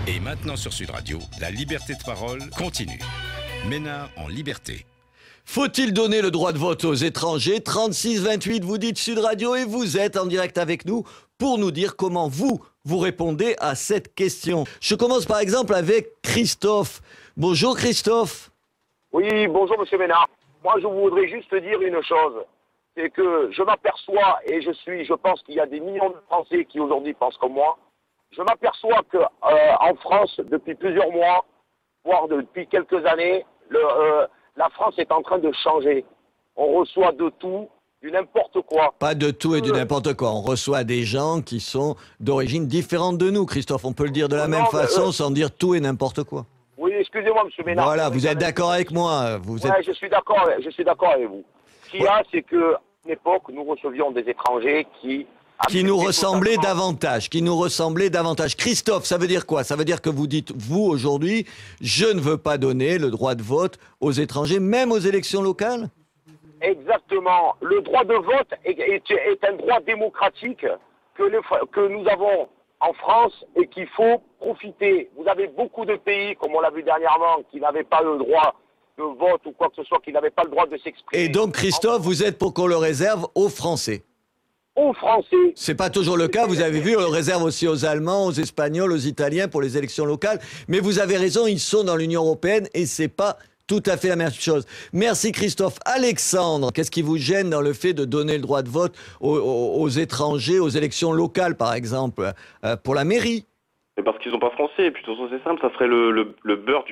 Et maintenant sur Sud Radio, la liberté de parole continue. Ménard en liberté. Faut-il donner le droit de vote aux étrangers? 36-28, vous dites Sud Radio et vous êtes en direct avec nous pour nous dire comment vous répondez à cette question. Je commence par exemple avec Christophe. Bonjour Christophe. Oui, bonjour Monsieur Ménard. Moi je voudrais juste dire une chose. C'est que je m'aperçois, et je pense qu'il y a des millions de Français qui aujourd'hui pensent comme moi. Je m'aperçois que en France, depuis plusieurs mois, voire depuis quelques années, la France est en train de changer. On reçoit de tout, du n'importe quoi. Pas de tout et du n'importe quoi. On reçoit des gens qui sont d'origine différente de nous, Christophe. On peut le dire de la même façon sans dire tout et n'importe quoi. Oui, excusez-moi Monsieur Ménard. Voilà, vous êtes d'accord avec moi. Je suis d'accord avec vous. Ce qu'il y a, c'est qu'à une époque, nous recevions des étrangers qui nous ressemblaient davantage, Christophe, ça veut dire quoi? Ça veut dire que vous dites, vous, aujourd'hui, je ne veux pas donner le droit de vote aux étrangers, même aux élections locales? Exactement. Le droit de vote est un droit démocratique que nous avons en France et qu'il faut profiter. Vous avez beaucoup de pays, comme on l'a vu dernièrement, qui n'avaient pas le droit de vote ou quoi que ce soit, qui n'avaient pas le droit de s'exprimer. Et donc, Christophe, vous êtes pour qu'on le réserve aux Français? Aux Français. C'est pas toujours le cas, vous avez vu, on le réserve aussi aux Allemands, aux Espagnols, aux Italiens pour les élections locales. Mais vous avez raison, ils sont dans l'Union européenne et c'est pas tout à fait la même chose. Merci Christophe. Alexandre, qu'est-ce qui vous gêne dans le fait de donner le droit de vote aux étrangers, aux élections locales par exemple, pour la mairie? Parce qu'ils sont pas français, et puis de toute façon c'est simple, ça serait le beurre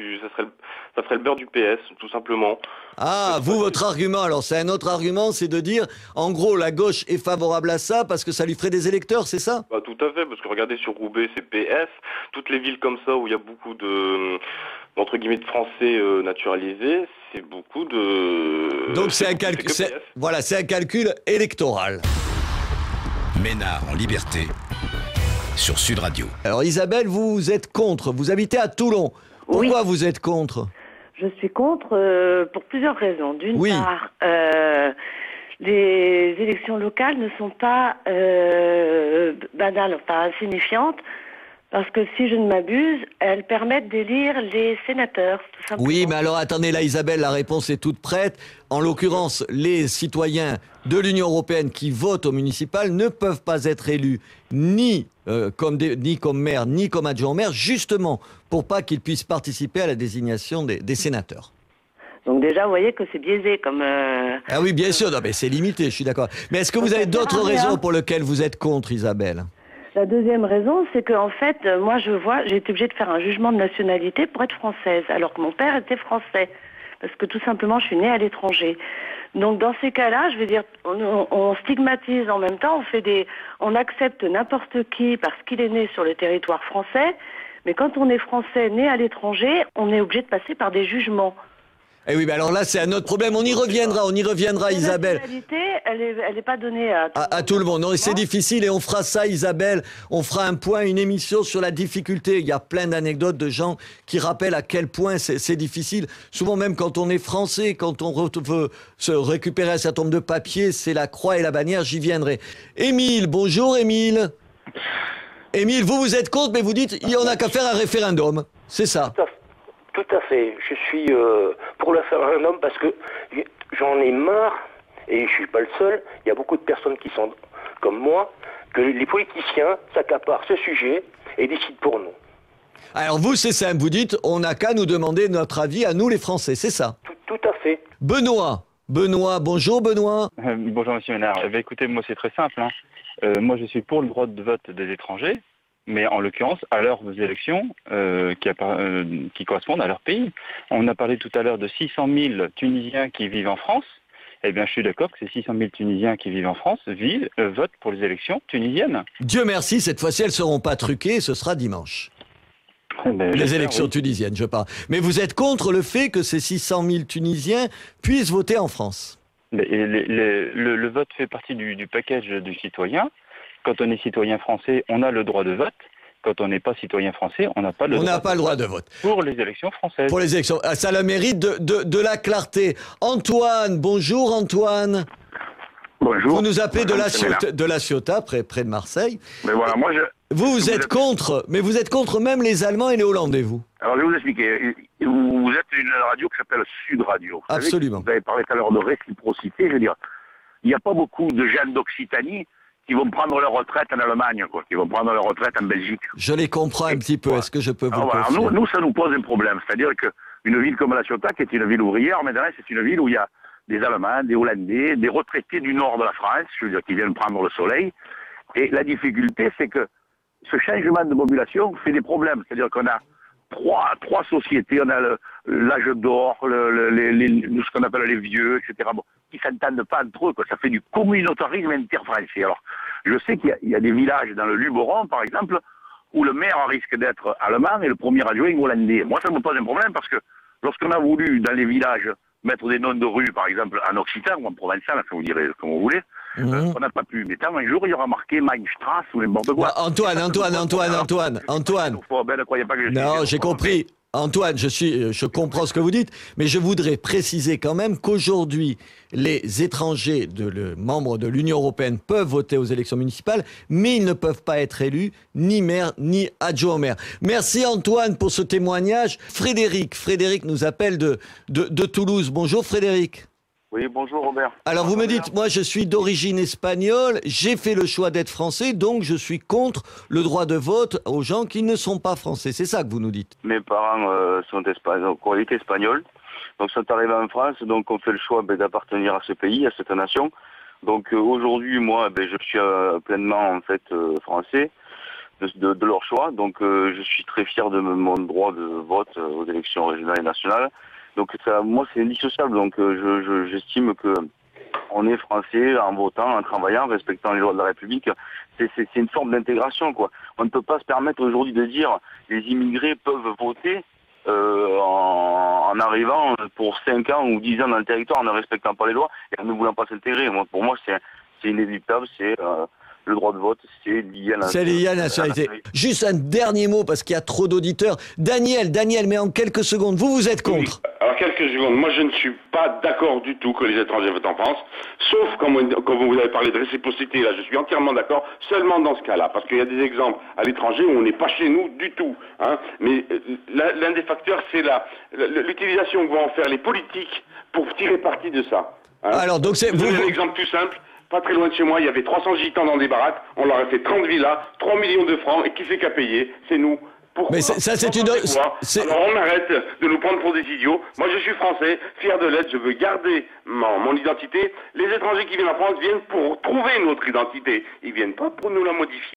ça serait le beurre du PS, tout simplement. Ah, vous, votre argument, alors c'est un autre argument, c'est de dire, en gros, la gauche est favorable à ça parce que ça lui ferait des électeurs, c'est ça? Bah, tout à fait, parce que regardez sur Roubaix, c'est PS, toutes les villes comme ça où il y a beaucoup entre guillemets de Français naturalisés, c'est beaucoup de... Donc c'est un calcul, voilà, c'est un calcul électoral. Ménard en liberté. Sur Sud Radio. Alors Isabelle, vous êtes contre, vous habitez à Toulon. Pourquoi vous êtes contre? Je suis contre pour plusieurs raisons. D'une part, les élections locales ne sont pas banales, enfin insignifiantes, parce que si je ne m'abuse, elles permettent d'élire les sénateurs, tout simplement. Oui, mais alors attendez, là Isabelle, la réponse est toute prête. En l'occurrence, les citoyens de l'Union européenne qui votent au municipal ne peuvent pas être élus ni comme maire, ni comme adjoint au maire, justement pour pas qu'ils puissent participer à la désignation des sénateurs. Donc déjà, vous voyez que c'est biaisé comme... Ah oui, bien sûr, non, mais c'est limité, je suis d'accord. Mais est-ce que vous avez d'autres raisons pour lesquelles vous êtes contre, Isabelle? La deuxième raison, c'est qu'en fait, moi j'ai été obligée de faire un jugement de nationalité pour être française, alors que mon père était français. Parce que tout simplement, je suis née à l'étranger. Donc dans ces cas-là, je veux dire, on stigmatise en même temps, on accepte n'importe qui parce qu'il est né sur le territoire français, mais quand on est français né à l'étranger, on est obligé de passer par des jugements. Eh oui, mais alors là, c'est un autre problème. On y reviendra, Isabelle. La nationalité, elle n'est pas donnée à tout le monde. Non, c'est difficile et on fera ça, Isabelle. On fera un point, une émission sur la difficulté. Il y a plein d'anecdotes de gens qui rappellent à quel point c'est difficile. Souvent même quand on est français, quand on veut se récupérer un certain nombre de papiers, c'est la croix et la bannière, j'y viendrai. Émile, bonjour Émile. Émile, vous êtes contre, mais vous dites il n'y en a qu'à faire un référendum. C'est ça. Tout à fait. Je suis pour le référendum parce que j'en ai marre, et je suis pas le seul, il y a beaucoup de personnes qui sont comme moi, que les politiciens s'accaparent ce sujet et décident pour nous. Alors vous, c'est simple, vous dites, on n'a qu'à nous demander notre avis à nous les Français, c'est ça? Tout à fait. Benoît, bonjour Benoît. Bonjour Monsieur Ménard. Écoutez, moi c'est très simple. Moi je suis pour le droit de vote des étrangers, mais en l'occurrence à leurs élections qui correspondent à leur pays. On a parlé tout à l'heure de 600 000 Tunisiens qui vivent en France. Eh bien, je suis d'accord que ces 600 000 Tunisiens qui vivent en France votent pour les élections tunisiennes. Dieu merci, cette fois-ci, elles ne seront pas truquées, ce sera dimanche. Les élections tunisiennes, je parle. Mais vous êtes contre le fait que ces 600 000 Tunisiens puissent voter en France? Le vote fait partie du package du citoyen. Quand on est citoyen français, on a le droit de vote. Quand on n'est pas citoyen français, on n'a pas le droit de vote. Pour les élections françaises. Pour les élections. Ça a le mérite de la clarté. Antoine, bonjour Antoine. Bonjour. Vous nous appelez de La Ciotat, près de Marseille. Mais voilà, moi vous êtes contre, mais vous êtes contre même les Allemands et les Hollandais, vous. Alors je vais vous expliquer. Vous êtes une radio qui s'appelle Sud Radio. Absolument. Vous avez parlé tout à l'heure de réciprocité. Je veux dire, il n'y a pas beaucoup de jeunes d'Occitanie qui vont prendre leur retraite en Allemagne, quoi, qui vont prendre leur retraite en Belgique. Je les comprends un petit peu. Voilà. Est-ce que je peux vous voilà. confier? Nous, ça nous pose un problème. C'est-à-dire qu'une ville comme La Ciotat, qui est une ville ouvrière, maintenant, c'est une ville où il y a des Allemands, des Hollandais, des retraités du nord de la France, je veux dire, qui viennent prendre le soleil. Et la difficulté, c'est que ce changement de population fait des problèmes. C'est-à-dire qu'on a trois sociétés. On a l'âge d'or, ce qu'on appelle les vieux, etc., bon, qui ne s'entendent pas entre eux, quoi. Ça fait du communautarisme interfrançais. Alors, je sais qu'il y a des villages dans le Luberon, par exemple, où le maire risque d'être allemand et le premier adjoint hollandais. Moi, ça me pose un problème parce que lorsqu'on a voulu, dans les villages, mettre des noms de rues, par exemple, en occitan ou en provençal, enfin, vous direz comme vous voulez, on n'a pas pu. Mais tant un jour, il y aura marqué Mainstrasse ou n'importe quoi. Antoine. Ben, ne croyez pas que je Non, j'ai compris. Antoine, je comprends ce que vous dites, mais je voudrais préciser quand même qu'aujourd'hui, les étrangers, membres de l'Union européenne peuvent voter aux élections municipales, mais ils ne peuvent pas être élus ni maire ni adjoint au maire. Merci Antoine pour ce témoignage. Frédéric nous appelle de Toulouse. Bonjour Frédéric. Oui, bonjour Robert. Alors vous me dites, moi je suis d'origine espagnole, j'ai fait le choix d'être français, donc je suis contre le droit de vote aux gens qui ne sont pas français. C'est ça que vous nous dites? Mes parents sont espagnols, donc sont arrivés en France, donc on fait le choix d'appartenir à ce pays, à cette nation. Donc aujourd'hui, moi, je suis pleinement en fait français de leur choix, donc je suis très fier de mon droit de vote aux élections régionales et nationales. Donc ça, moi c'est indissociable, donc j'estime que on est français en votant, en travaillant, en respectant les lois de la République. C'est une forme d'intégration, quoi. On ne peut pas se permettre aujourd'hui de dire les immigrés peuvent voter en arrivant pour 5 ans ou 10 ans dans le territoire en ne respectant pas les lois et en ne voulant pas s'intégrer. Pour moi c'est inéluctable, c'est le droit de vote, c'est lié à la nationalité. Juste un dernier mot, parce qu'il y a trop d'auditeurs. Daniel, mais en quelques secondes, vous êtes contre? Oui. Alors, quelques secondes. Moi, je ne suis pas d'accord du tout que les étrangers votent en France, sauf quand vous avez parlé de réciprocité, là, je suis entièrement d'accord, seulement dans ce cas-là, parce qu'il y a des exemples à l'étranger où on n'est pas chez nous du tout. Hein. Mais l'un des facteurs, c'est l'utilisation que vont en faire les politiques pour tirer parti de ça. Hein. Alors, donc c'est... Vous avez un exemple tout simple. Pas très loin de chez moi, il y avait 300 gitans dans des baraques, on leur a fait 30 villas, 3 millions de francs, et qui c'est qu'à payer? C'est nous. Pourquoi? Mais ça, c'est une... Alors on arrête de nous prendre pour des idiots. Moi je suis français, fier de l'être, je veux garder mon identité. Les étrangers qui viennent en France viennent pour trouver notre identité. Ils viennent pas pour nous la modifier.